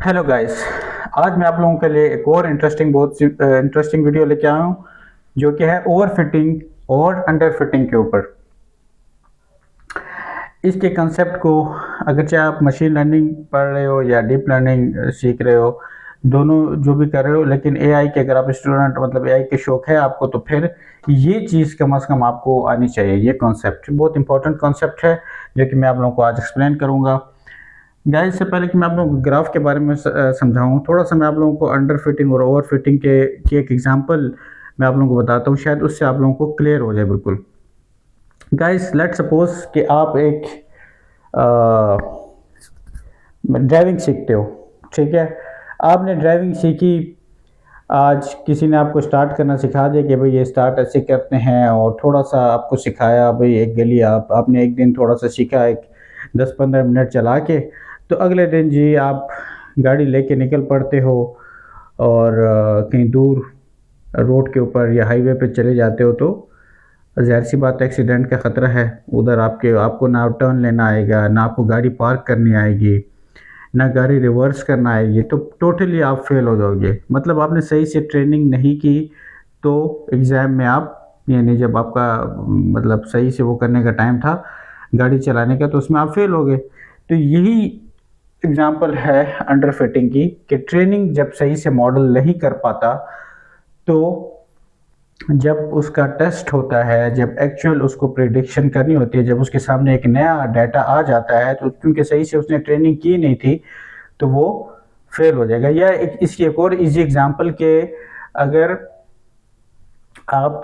Hello guys. आज मैं आप लोगों के लिए एक और बहुत इंटरेस्टिंग वीडियो लेके आया हूँ, जो कि है ओवर फिटिंग और अंडर फिटिंग के ऊपर। इसके कंसेप्ट को, अगर चाहे आप मशीन लर्निंग पढ़ रहे हो या डीप लर्निंग सीख रहे हो, दोनों जो भी कर रहे हो, लेकिन एआई के अगर आप स्टूडेंट मतलब एआई के शौक है आपको, तो फिर ये चीज़ कम से कम आपको आनी चाहिए। ये कॉन्सेप्ट बहुत इंपॉर्टेंट कॉन्सेप्ट है, जो कि मैं आप लोगों को आज एक्सप्लेन करूँगा। गाइस, इससे पहले कि मैं आप लोगों को ग्राफ के बारे में समझाऊं, थोड़ा सा मैं आप लोगों को अंडर फिटिंग और ओवर फिटिंग के की एक एग्जांपल मैं आप लोगों को बताता हूं, शायद उससे आप लोगों को क्लियर हो जाए बिल्कुल। गाइस, लेट सपोज कि आप एक ड्राइविंग सीखते हो। ठीक है, आपने ड्राइविंग सीखी। आज किसी ने आपको स्टार्ट करना सिखा दिया कि भाई ये स्टार्ट ऐसे करते हैं, और थोड़ा सा आपको सिखाया, भाई एक गली आपने एक दिन थोड़ा सा सीखा, एक 10-15 मिनट चला के, तो अगले दिन जी आप गाड़ी लेके निकल पड़ते हो और कहीं दूर रोड के ऊपर या हाईवे पे चले जाते हो, तो ज़ाहिर सी बात है एक्सीडेंट का ख़तरा है। उधर आपको ना टर्न लेना आएगा, ना आपको गाड़ी पार्क करनी आएगी, ना गाड़ी रिवर्स करना आएगी, तो टोटली आप फेल हो जाओगे। मतलब आपने सही से ट्रेनिंग नहीं की, तो एग्ज़ाम में आप, यानी जब आपका मतलब सही से वो करने का टाइम था गाड़ी चलाने का, तो उसमें आप फेल हो गए। तो यही एग्जाम्पल है अंडर फिटिंग की, कि ट्रेनिंग जब सही से मॉडल नहीं कर पाता, तो जब उसका टेस्ट होता है, जब एक्चुअल उसको प्रिडिक्शन करनी होती है, जब उसके सामने एक नया डाटा आ जाता है, तो क्योंकि सही से उसने ट्रेनिंग की नहीं थी, तो वो फेल हो जाएगा। या इसकी एक और इजी एग्जांपल के, अगर आप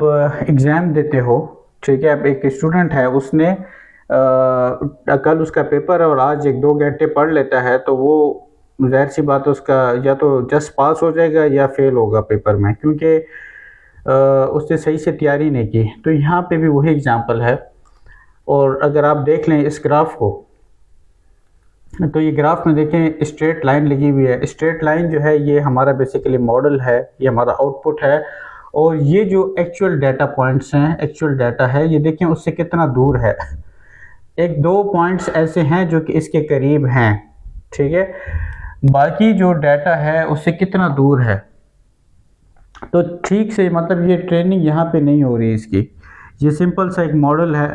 एग्ज़ाम देते हो, ठीक है, अब एक स्टूडेंट है, उसने कल उसका पेपर है और आज 1-2 घंटे पढ़ लेता है, तो वो ज़ाहिर सी बात है उसका या तो जस्ट पास हो जाएगा या फेल होगा पेपर में, क्योंकि उसने सही से तैयारी नहीं की। तो यहाँ पे भी वही एग्जांपल है। और अगर आप देख लें इस ग्राफ को, तो ये ग्राफ में देखें स्ट्रेट लाइन लगी हुई है। स्ट्रेट लाइन जो है ये हमारा बेसिकली मॉडल है, ये हमारा आउटपुट है, और ये जो एक्चुअल डाटा पॉइंट्स हैं, एक्चुअल डाटा है, ये देखें उससे कितना दूर है। एक दो पॉइंट्स ऐसे हैं जो कि इसके करीब हैं, ठीक है, बाकी जो डाटा है उससे कितना दूर है। तो ठीक से मतलब ये ट्रेनिंग यहाँ पे नहीं हो रही इसकी। ये सिंपल सा एक मॉडल है,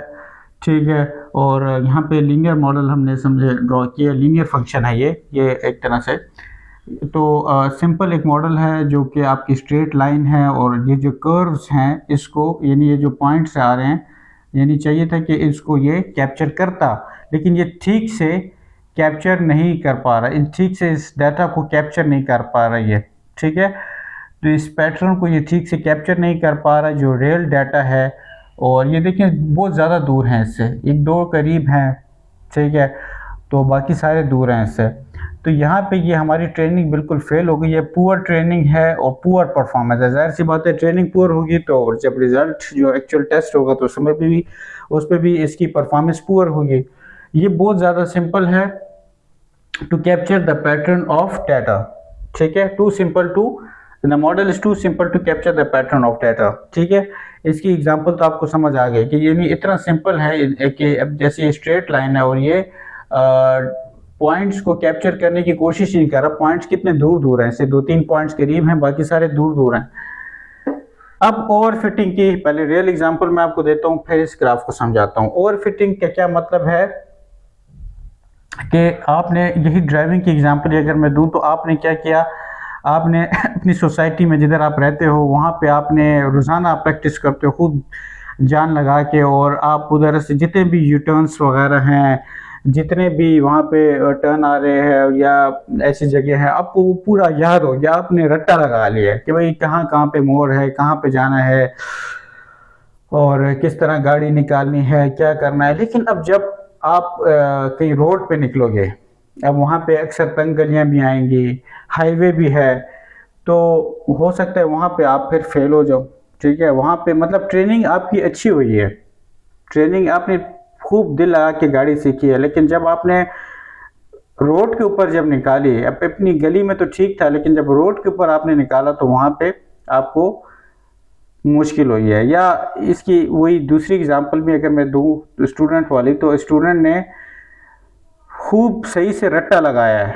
ठीक है, और यहाँ पे लीनियर मॉडल हमने समझे ड्रॉ किया, लीनियर फंक्शन है ये एक तरह से। तो सिंपल एक मॉडल है जो कि आपकी स्ट्रेट लाइन है, और ये जो कर्व्स हैं इसको, यानी ये जो पॉइंट्स आ रहे हैं, यानी चाहिए था कि इसको ये कैप्चर करता, लेकिन ये ठीक से कैप्चर नहीं कर पा रहा, ठीक से इस डाटा को कैप्चर नहीं कर पा रहा ये, ठीक है। तो इस पैटर्न को ये ठीक से कैप्चर नहीं कर पा रहा जो रियल डाटा है। और ये देखें बहुत ज़्यादा दूर हैं इससे, एक दो करीब हैं, ठीक है, तो बाकी सारे दूर हैं इससे। तो यहाँ पे ये हमारी ट्रेनिंग बिल्कुल फेल हो गई, ये पुअर ट्रेनिंग है और पुअर परफॉर्मेंस है। ज़ाहिर सी बात है ट्रेनिंग पुअर होगी, तो जब रिज़ल्ट जो एक्चुअल टेस्ट होगा तो उस पर भी इसकी परफॉर्मेंस पुअर होगी। ये बहुत ज़्यादा सिंपल है to capture the pattern of data, ठीक है, too simple to the model is too simple to capture the pattern of data, ठीक है। इसकी एग्जांपल तो आपको समझ आ गई कि यानी इतना सिंपल है कि अब जैसे ये स्ट्रेट लाइन है और ये पॉइंट्स को कैप्चर करने की कोशिश नहीं कर रहा। पॉइंट्स कितने दूर दूर हैं, इससे 2-3 पॉइंट्स करीब हैं, बाकी सारे दूर दूर हैं। अब ओवर फिटिंग की पहले रियल एग्जांपल मैं आपको देता हूँ, फिर इस ग्राफ को समझाता हूँ। ओवर फिटिंग का क्या मतलब है कि आपने, यही ड्राइविंग की एग्जांपल अगर मैं दूं, तो आपने क्या किया, आपने अपनी सोसाइटी में जिधर आप रहते हो वहाँ पे आपने रोज़ाना प्रैक्टिस करते हो खूब जान लगा के, और आप उधर से जितने भी यू टर्न्स वगैरह हैं, जितने भी वहाँ पे टर्न आ रहे हैं या ऐसी जगह है, आपको वो पूरा याद हो गया, आपने रट्टा लगा लिया कि भाई कहाँ कहाँ पे मोड़ है, कहाँ पे जाना है, और किस तरह गाड़ी निकालनी है, क्या करना है। लेकिन अब जब आप कहीं रोड पे निकलोगे, अब वहाँ पे अक्सर तंग गलियाँ भी आएंगी, हाईवे भी है, तो हो सकता है वहाँ पे आप फिर फेल हो जाओ, ठीक है। वहाँ पे मतलब ट्रेनिंग आपकी अच्छी हुई है, ट्रेनिंग आपने खूब दिल लगा के गाड़ी सीखी है, लेकिन जब आपने रोड के ऊपर जब निकाली, अब अपनी गली में तो ठीक था, लेकिन जब रोड के ऊपर आपने निकाला तो वहाँ पे आपको मुश्किल हुई है। या इसकी वही दूसरी एग्जांपल भी अगर मैं दूँ स्टूडेंट वाली, तो स्टूडेंट ने खूब सही से रट्टा लगाया है,